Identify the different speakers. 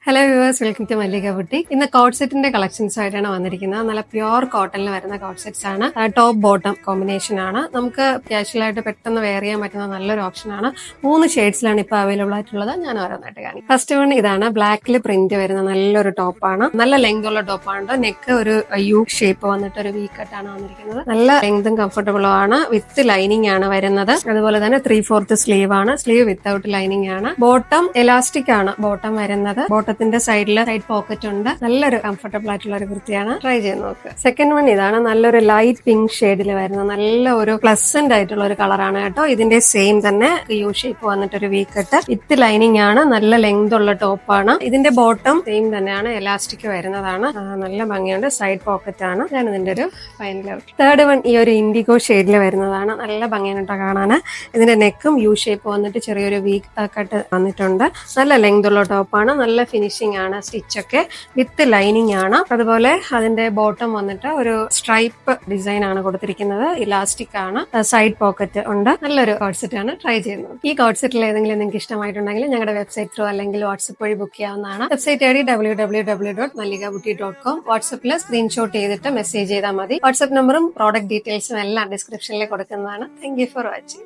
Speaker 1: Hello viewers, welcome to Mallika boutique. ഇന്ന് coat സെറ്റിന്റെ collections ആയിട്ടാണ് വന്നിരിക്കുന്നത്. നല്ല പ്യുവർ കോട്ടണിൽ വരുന്ന കോട്ട് സെറ്റ്സ് ആണ്. ടോപ്പ് ബോട്ടം കോമ്പിനേഷൻ ആണ്. നമുക്ക് കാഷ്വൽ ആയിട്ട് പെട്ടെന്ന് വെയർ ചെയ്യാൻ പറ്റുന്ന നല്ലൊരു ഓപ്ഷൻ ആണ്. 3 ഷെയ്ഡ്സിലാണ് ഇപ്പോൾ അവൈലബിൾ ആയിട്ടുള്ളത്. ഞാൻ ഓരോന്നായിട്ട് കാണിക്കും. ഫസ്റ്റ് വൺ ഇതാണ്. ബ്ലാക്കിൽ പ്രിന്റ് വരുന്ന നല്ലൊരു ടോപ്പാണ്. നല്ല ലെങ്ത് ഉള്ള ടോപ്പാണ്. നെക്ക് ഒരു യു ഷേപ്പ് വന്നിട്ട് ഒരു വി കട്ട് ആണ് വന്നിരിക്കുന്നത്. നല്ല ലെങ്തും കംഫർട്ടബിളും ആണ്. വിത്ത് ലൈനിങ് ആണ് വരുന്നത്. അതുപോലെ തന്നെ 3/4 സ്ലീവ് ആണ്. സ്ലീവ് വിത്തൗട്ട് ലൈനിങ് ആണ്. ബോട്ടം എലാസ്റ്റിക് ആണ് ബോട്ടം വരുന്നത്. ബോട്ടത്തിന്റെ സൈഡിൽ സൈഡ് പോക്കറ്റ് ഉണ്ട്. നല്ലൊരു കംഫർട്ടബിൾ ആയിട്ടുള്ള ഒരു കുർത്തിയാണ്. ട്രൈ ചെയ്ത് നോക്കുക. സെക്കൻഡ് വൺ ഇതാണ്. നല്ലൊരു ലൈറ്റ് പിങ്ക് ഷെയ്ഡിൽ വരുന്ന നല്ല ഒരു പ്ലസന്റ് ആയിട്ടുള്ള ഒരു കളറാണ് കേട്ടോ. ഇതിന്റെ സെയിം തന്നെ യു ഷേപ്പ് വന്നിട്ട് ഒരു വി കട്ട് വിത്ത് ലൈനിങ് ആണ്. നല്ല ലെങ്ത് ഉള്ള ടോപ്പാണ്. ഇതിന്റെ ബോട്ടം സെയിം തന്നെയാണ്. എലാസ്റ്റിക് വരുന്നതാണ്. നല്ല ഭംഗിയുണ്ട്. സൈഡ് പോക്കറ്റ് ആണ്. ഞാൻ ഇതിന്റെ ഒരു ഫൈനൽ ഔട്ട്. തേർഡ് വൺ ഈ ഒരു ഇൻഡിഗോ ഷെയ്ഡിൽ വരുന്നതാണ്. നല്ല ഭംഗിയാണ് കേട്ടോ കാണാൻ. ഇതിന്റെ നെക്കും യു ഷേപ്പ് വന്നിട്ട് ചെറിയൊരു വി കട്ട് വന്നിട്ടുണ്ട്. നല്ല ലെങ്ത് ഉള്ള ടോപ്പാണ്. നല്ല ഫിനിഷിംഗ് ആണ്. സ്റ്റിച്ച് ഒക്കെ വിത്ത് ലൈനിങ് ആണ്. അതുപോലെ അതിന്റെ ബോട്ടം വന്നിട്ട് ഒരു സ്ട്രൈപ്പ് ഡിസൈൻ ആണ് കൊടുത്തിരിക്കുന്നത്. ഇലാസ്റ്റിക് ആണ്. സൈഡ് പോക്കറ്റ് ഉണ്ട്. നല്ലൊരു കോട്ട് സെറ്റ് ആണ്. ട്രൈ ചെയ്യുന്നത്. ഈ കോട്ട് സെറ്റിൽ ഏതെങ്കിലും നിങ്ങൾക്ക് ഇഷ്ടമായിട്ടുണ്ടെങ്കിൽ ഞങ്ങളുടെ വെബ്സൈറ്റ് ത്രൂ അല്ലെങ്കിൽ വാട്സ്ആപ്പ് വഴി ബുക്ക് ചെയ്യാവുന്നതാണ്. Website ID www.malligaboutique.com. വാട്സ്ആപ്പിൽ സ്ക്രീൻഷോട്ട് ചെയ്തിട്ട് മെസ്സേജ് ചെയ്താൽ മതി. വാട്സ്ആപ്പ് നമ്പറും പ്രോഡക്റ്റ് ഡീറ്റെയിൽസും എല്ലാം ഡിസ്ക്രിപ്ഷനിൽ കൊടുക്കുന്നതാണ്. Thank you for watching.